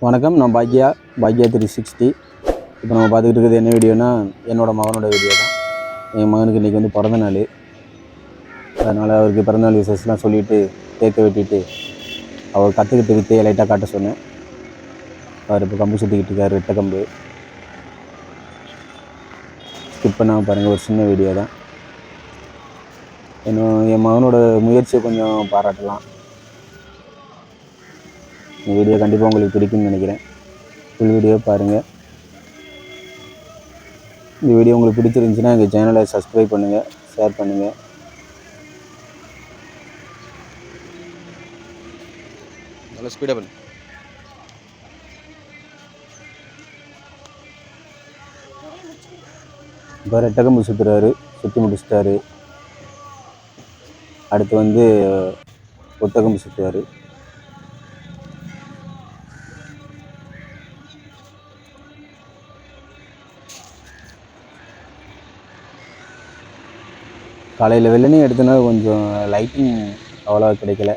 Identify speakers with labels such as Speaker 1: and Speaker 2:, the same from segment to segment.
Speaker 1: வணக்கம், நான் பாக்யா 360. இப்போ நம்ம பார்த்துக்கிட்டு இருக்கிறது என்ன வீடியோனா, என்னோடய மகனோட வீடியோ தான். என் மகனுக்கு இன்றைக்கி வந்து பிறந்த நாள். அதனால் அவருக்கு பிறந்தநாள் விசேஷம்லாம் சொல்லிவிட்டு கேக்கை வெட்டிட்டு அவர் கற்றுக்கிட்டு வித்தையை லைட்டாக காட்ட சொன்னேன். அவர் இப்போ கம்பு சுற்றிக்கிட்டு இருக்கார், ரெட்டை கம்பு. ஸ்கிப் பண்ணாமல் பாருங்கள், ஒரு சின்ன வீடியோ தான். என் மகனோட முயற்சியை கொஞ்சம் பாராட்டலாம். இந்த வீடியோ கண்டிப்பாக உங்களுக்கு பிடிக்கும்னு நினைக்கிறேன். ஃபுல் வீடியோ பாருங்கள். இந்த வீடியோ உங்களுக்கு பிடிச்சிருந்துச்சுன்னா எங்கள் சேனலை சப்ஸ்கிரைப் பண்ணுங்கள், ஷேர் பண்ணுங்கள். நல்லா ஸ்பீடாக பண்ணு. இப்போ ரெட்டக்கம்பு சுற்றுறாரு, சுற்றி முடிச்சிட்டாரு. அடுத்து வந்து ஒத்தக்கம்பு சுற்றுவார். காலையில் வெள்ளனே எடுத்தோன்னா கொஞ்சம் லைட்டிங் அவ்வளோவா கிடைக்கல.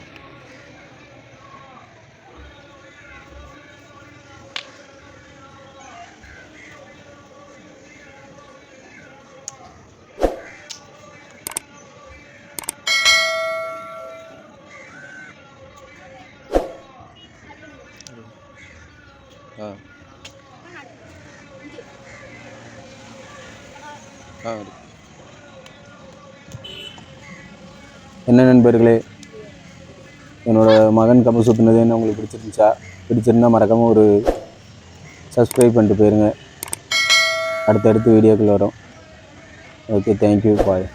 Speaker 1: என்ன நண்பர்களே, என்னோடய மகன் கம்பு சுற்றுனது என்ன உங்களுக்கு பிடிச்சிருந்தா மறக்காமல் ஒரு சப்ஸ்கிரைப் பண்ணிட்டு போயிருங்க. அடுத்தடுத்து வீடியோக்கள் வரும். ஓகே, தேங்க்யூ, பாய்.